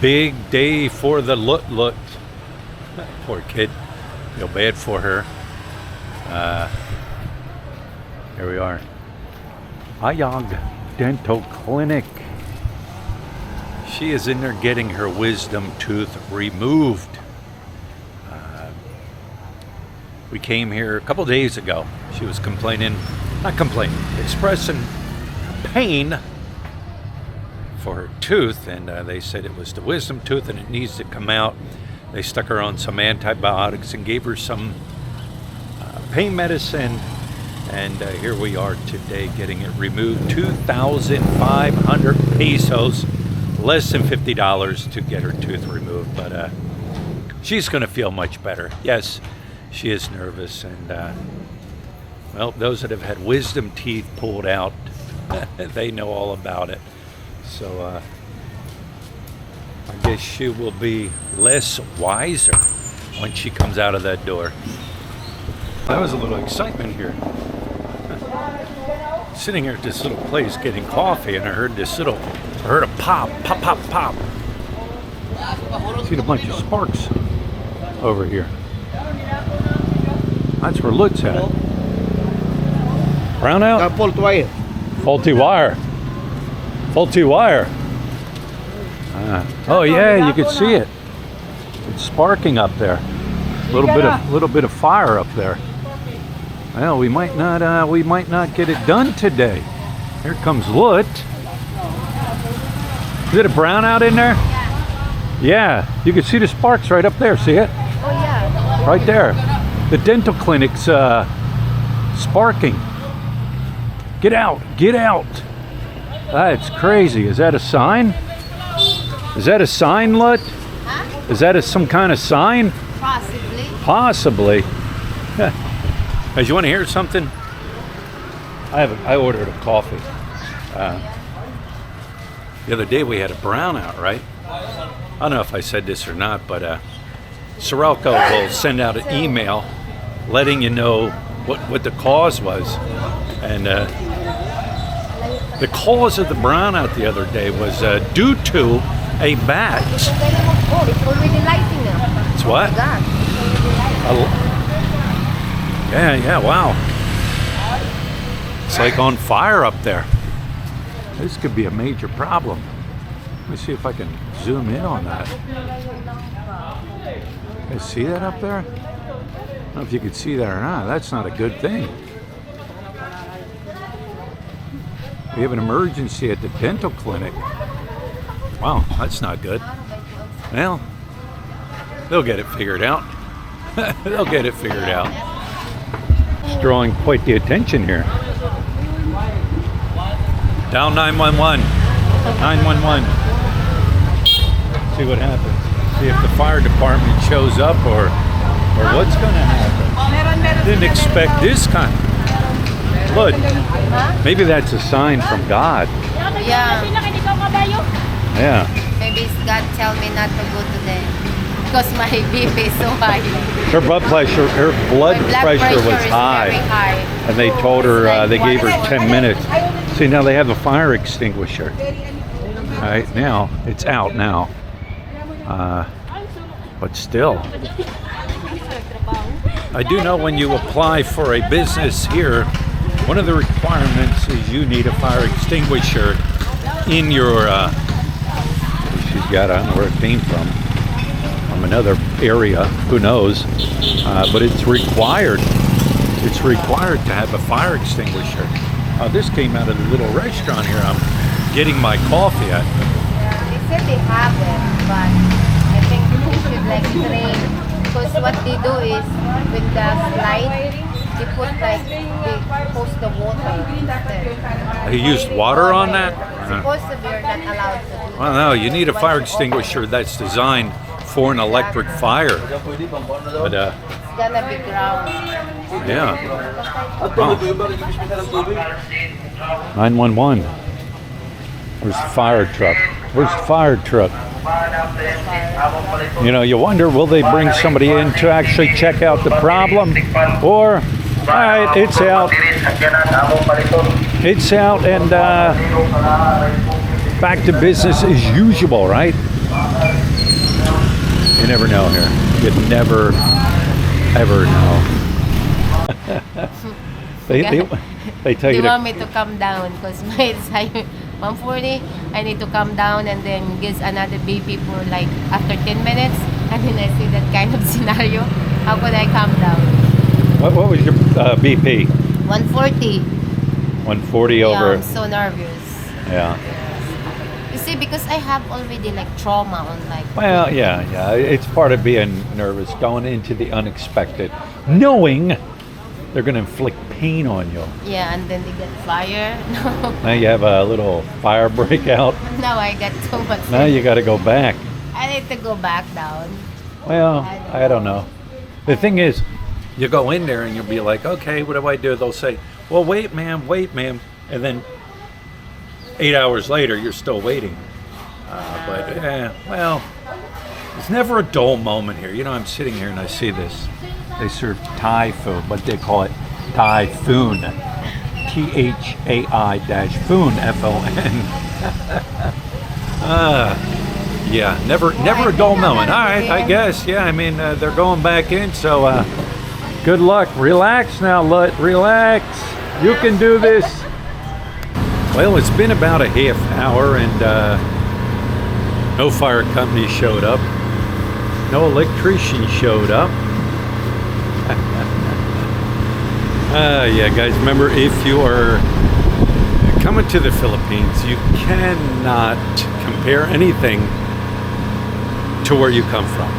Big day for the Lut. Poor kid. Feel bad for her. Here we are. Ayag Dental Clinic. She is in there getting her wisdom tooth removed. We came here a couple days ago. She was expressing pain for her tooth, and they said it was the wisdom tooth and it needs to come out. They stuck her on some antibiotics and gave her some pain medicine, and here we are today getting it removed. 2,500 pesos, less than $50 to get her tooth removed, but she's going to feel much better. Yes, she is nervous, and well, those that have had wisdom teeth pulled out, they know all about it. So I guess she will be less wiser when she comes out of that door. That was a little excitement here. Sitting here at this little place getting coffee, and I heard a pop. Seen a bunch of sparks over here. That's where Lutz at. Brownout? Faulty wire. Faulty wire. Oh yeah, you can see it. It's sparking up there. A little bit of fire up there. Well, we might not get it done today. Here comes Lut. Is it a brownout in there? Yeah, you can see the sparks right up there. See it? Oh yeah. Right there. The dental clinic's sparking. Get out! Get out! That's crazy. Is that a sign? Is that a sign, Lut? Huh? Is that some kind of sign? Possibly. Possibly. Guys, you want to hear something? I ordered a coffee. The other day we had a brownout, right? I don't know if I said this or not, but Siargao will send out an email letting you know what the cause was. And the cause of the brownout the other day was due to a bat. Oh, it's already lighting now. It's what? Oh my God. Yeah, wow. It's like on fire up there. This could be a major problem. Let me see if I can zoom in on that. You see that up there? I don't know if you could see that or not. That's not a good thing. We have an emergency at the dental clinic. Wow, that's not good. Well, they'll get it figured out. They'll get it figured out. It's drawing quite the attention here. Down 911. 911. See what happens. See if the fire department shows up or what's going to happen. Didn't expect this kind. Look, maybe that's a sign from God. Yeah. Yeah. Maybe God tell me not to go today because my BP is so high. Her blood pressure was high. Very high. And they told her, they gave her 10 minutes. See, now they have a fire extinguisher. All right, now, it's out now. But still. I do know when you apply for a business here, one of the requirements is you need a fire extinguisher in your, she's got, I don't know where it came from another area, who knows, but it's required. It's required to have a fire extinguisher. This came out of the little restaurant here I'm getting my coffee at. They said they have it, but I think they should like train, because what they do is with the slide, they put they post the water instead. They used water on that? Supposed to be, you're not allowed to do that. Well, no, you need a fire extinguisher that's designed for an electric fire. But It's gonna be ground. yeah. Oh. 911. Where's the fire truck? Where's the fire truck? You know, you wonder, will they bring somebody in to actually check out the problem? Or, all right, it's out. It's out and back to business as usual, right? You never know here. You never, ever know. they tell Do you you to, want me to come down? Because it's like 140. I need to come down and then gives another BP for like after 10 minutes. And then I see that kind of scenario. How could I come down? what was your BP? 140. 140 Yeah, over. I'm so nervous. Yeah. You see, because I have already like trauma on like. Well, yeah. It's part of being nervous, going into the unexpected, knowing they're going to inflict pain on you. Yeah, and then they get fire. No. Now you have a little fire breakout. Now I got too much. Now you got to go back. I need to go back down. Well, I don't know. The thing is, you go in there and you'll be like, okay, what do I do? They'll say, well, wait, ma'am. And then 8 hours later, you're still waiting. Well, it's never a dull moment here. You know, I'm sitting here and I see this. They serve Thai food, but they call it Thai Foon. THAI-Foon, F-O-N. Yeah, never a dull moment. All right, I guess. Yeah, I mean, they're going back in, so good luck. Relax now, relax. You can do this. Well, it's been about a half hour, and no fire company showed up. No electrician showed up. Yeah, guys, remember, if you are coming to the Philippines, you cannot compare anything to where you come from.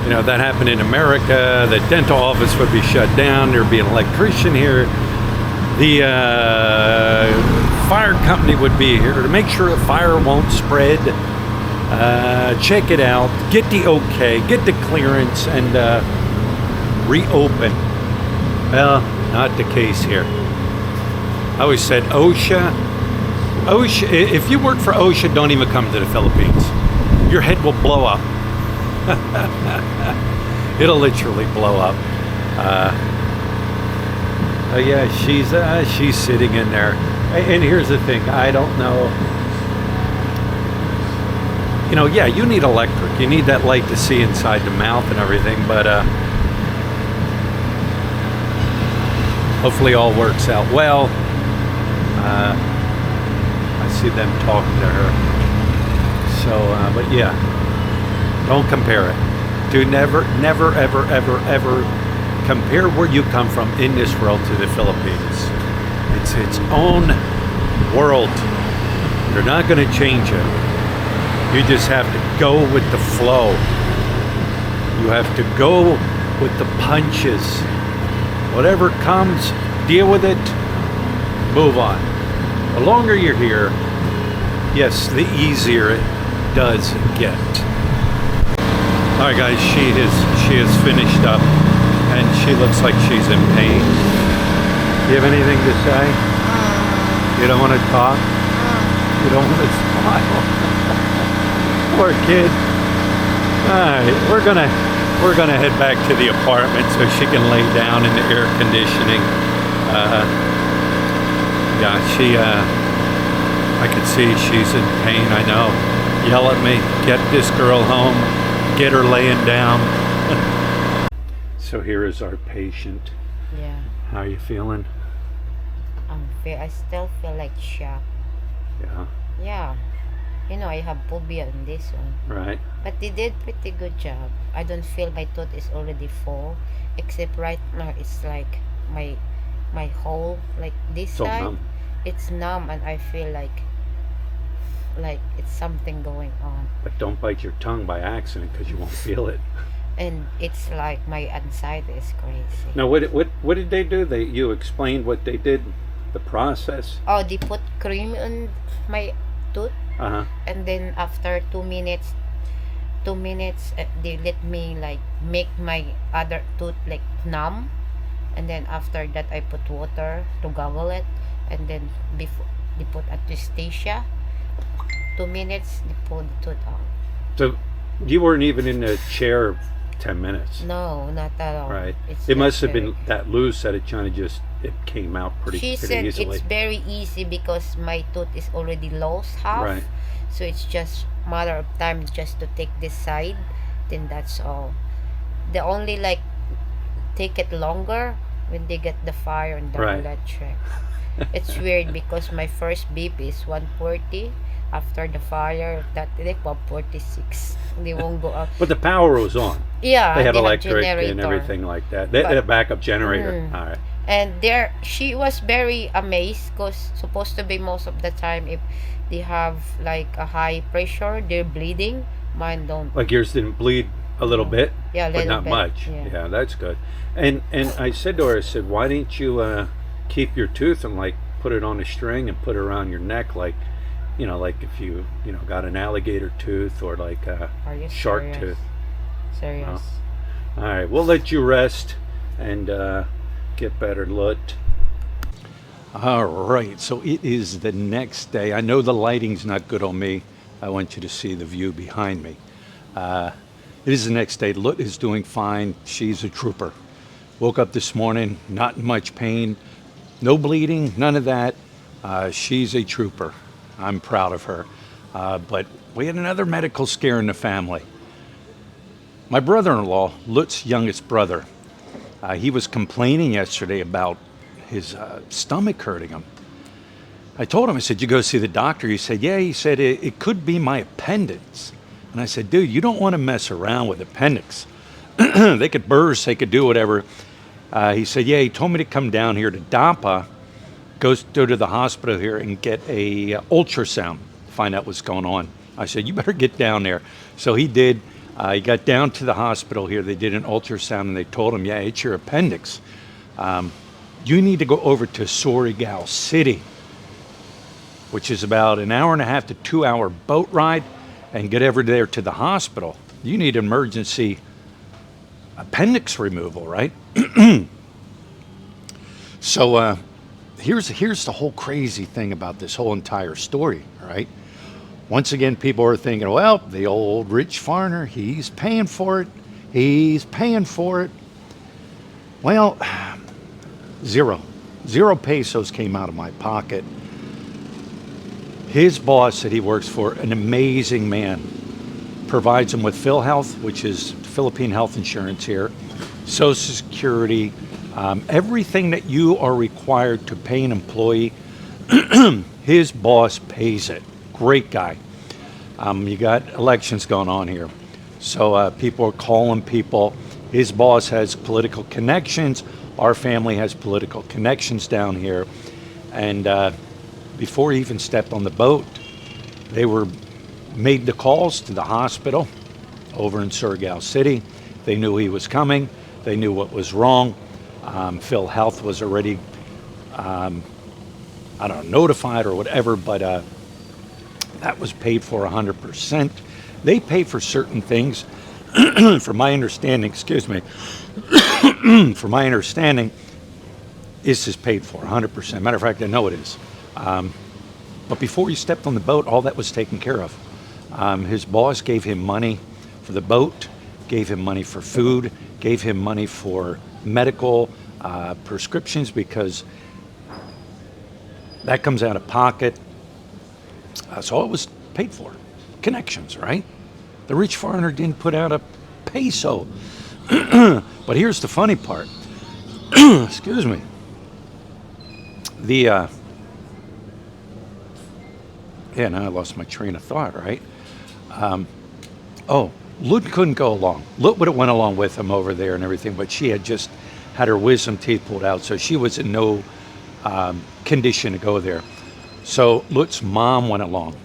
You know, that happened in America. The dental office would be shut down. There'd be an electrician here. The fire company would be here to make sure the fire won't spread. Check it out, get the okay, get the clearance, and reopen. Well, not the case here. I always said OSHA, if you work for OSHA, don't even come to the Philippines. Your head will blow up. It'll literally blow up. Yeah, she's sitting in there. And here's the thing, I don't know. You know, yeah, you need electric. You need that light to see inside the mouth and everything, but hopefully all works out well. I see them talking to her. So, but yeah, don't compare it. Do never, ever compare where you come from in this world to the Philippines. It's its own world. You're not going to change it. You just have to go with the flow. You have to go with the punches. Whatever comes, deal with it, move on. The longer you're here, yes, the easier it does get. All right, guys, she is finished up, and she looks like she's in pain. You have anything to say? You don't want to talk? You don't want to smile? Poor kid. All right, we're gonna head back to the apartment so she can lay down in the air conditioning. Yeah, I could see she's in pain. I know. Yell at me. Get this girl home. Get her laying down. So here is our patient. Yeah. How are you feeling? I still feel like shock. Yeah. Yeah. You know, I have phobia on this one. Right. But they did pretty good job. I don't feel my tooth is already full, except right now it's like my whole, like this So side, numb. it's numb, and I feel like it's something going on. But don't bite your tongue by accident because you won't feel it. And it's like my anxiety is crazy. Now, what did they do? You explained what they did, the process. Oh, they put cream on my tooth, and then after 2 minutes, they let me like make my other tooth like numb, and then after that I put water to gargle it, and then before they put anesthesia. 2 minutes, they pull the tooth out. So you weren't even in the chair 10 minutes. No, not at all. Right. It's It must have very- been that loose that it kind of just it came out pretty She said easily. it's very easy because my tooth is already lost half. Right. So it's just matter of time just to take this side. Then that's all. The only like take it longer when they get the fire and the Right. electric. It's weird because my first beep is 140. After the fire, that day 146. They won't go up. But the power was on. Yeah, They had they have electric generator. and everything like that. They had a backup generator. All right. And there, she was very amazed because supposed to be most of the time if they have like a high pressure, they're bleeding. Mine don't. Like yours didn't bleed a little bit, Yeah, a but little not bit, much. yeah. Yeah, that's good. And I said to her, I said, why didn't you keep your tooth and like put it on a string and put it around your neck, like, you know, like if you got an alligator tooth or like a Are you shark serious? tooth. Serious. All right, we'll let you rest and get better, Lut. All right, so it is the next day. I know the lighting's not good on me. I want you to see the view behind me. It is the next day. Lut is doing fine. She's a trooper. Woke up this morning, not in much pain, no bleeding, none of that. She's a trooper. I'm proud of her. But we had another medical scare in the family. My brother-in-law, Lut's youngest brother, he was complaining yesterday about his stomach hurting him. I told him, I said, you go see the doctor? He said, yeah. He said, it could be my appendix. And I said, dude, you don't want to mess around with appendix. They could burst, they could do whatever. He said, yeah, he told me to come down here to DAPA, go to the hospital here and get a ultrasound, find out what's going on. I said, you better get down there. So he did. He got down to the hospital here. They did an ultrasound and they told him, yeah, it's your appendix. You need to go over to Siargao City, which is about an hour and a half to 2 hour boat ride, and get over there to the hospital. You need emergency appendix removal, right? So here's the whole crazy thing about this whole entire story, right? Once again, people are thinking, well, the old rich foreigner, he's paying for it. He's paying for it. Well, zero pesos came out of my pocket. His boss that he works for, an amazing man, provides him with PhilHealth, which is Philippine health insurance here, Social Security, everything that you are required to pay an employee. His boss pays it. Great guy. You got elections going on here, so people are calling people. His boss has political connections. Our family has political connections down here, and before he even stepped on the boat, they made the calls to the hospital over in Siargao City. They knew he was coming. They knew what was wrong. PhilHealth was already, notified or whatever, but that was paid for 100%. They pay for certain things. From my understanding, from my understanding, this is paid for 100%. Matter of fact, I know it is. But before he stepped on the boat, all that was taken care of. His boss gave him money for the boat, gave him money for food, gave him money for medical prescriptions, because that comes out of pocket. So it was paid for. Connections, right? The rich foreigner didn't put out a peso. But here's the funny part. Excuse me. Now I lost my train of thought, right? Lut couldn't go along. Lut would have went along with him over there and everything, but she had just had her wisdom teeth pulled out, so she was in no condition to go there. So Lut's mom went along.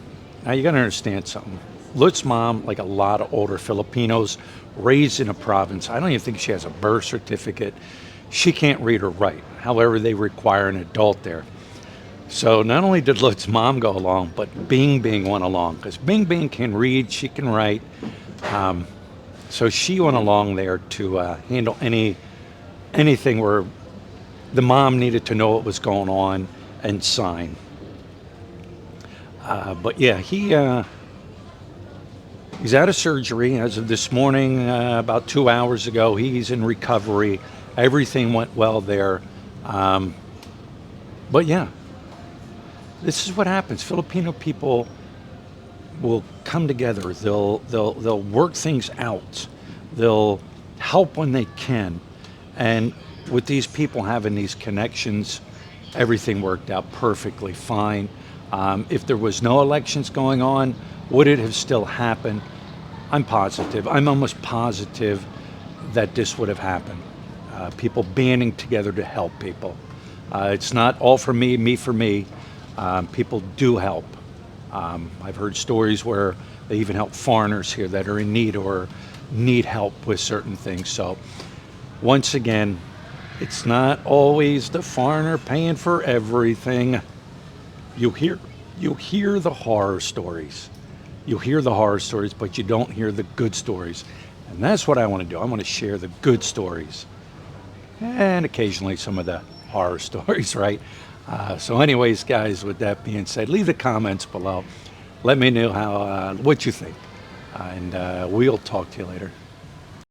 Now you got to understand something. Lut's mom, like a lot of older Filipinos, raised in a province. I don't even think she has a birth certificate. She can't read or write. However, they require an adult there. So not only did Lut's mom go along, but Bing Bing went along, because Bing Bing can read, she can write. So she went along there to handle anything where the mom needed to know what was going on and sign. But yeah, he's out of surgery as of this morning, about 2 hours ago. He's in recovery. Everything went well there. But yeah, this is what happens. Filipino people will come together. They'll work things out. They'll help when they can. And with these people having these connections, everything worked out perfectly fine. If there was no elections going on, would it have still happened? I'm positive. I'm almost positive that this would have happened. People banding together to help people. It's not all for me, me for me. People do help. I've heard stories where they even help foreigners here that are in need or need help with certain things. So once again, it's not always the foreigner paying for everything. You hear the horror stories. You hear the horror stories, but you don't hear the good stories. And that's what I want to do. I want to share the good stories and occasionally some of the horror stories, right? So anyways, guys, with that being said, leave the comments below. Let me know what you think. And we'll talk to you later.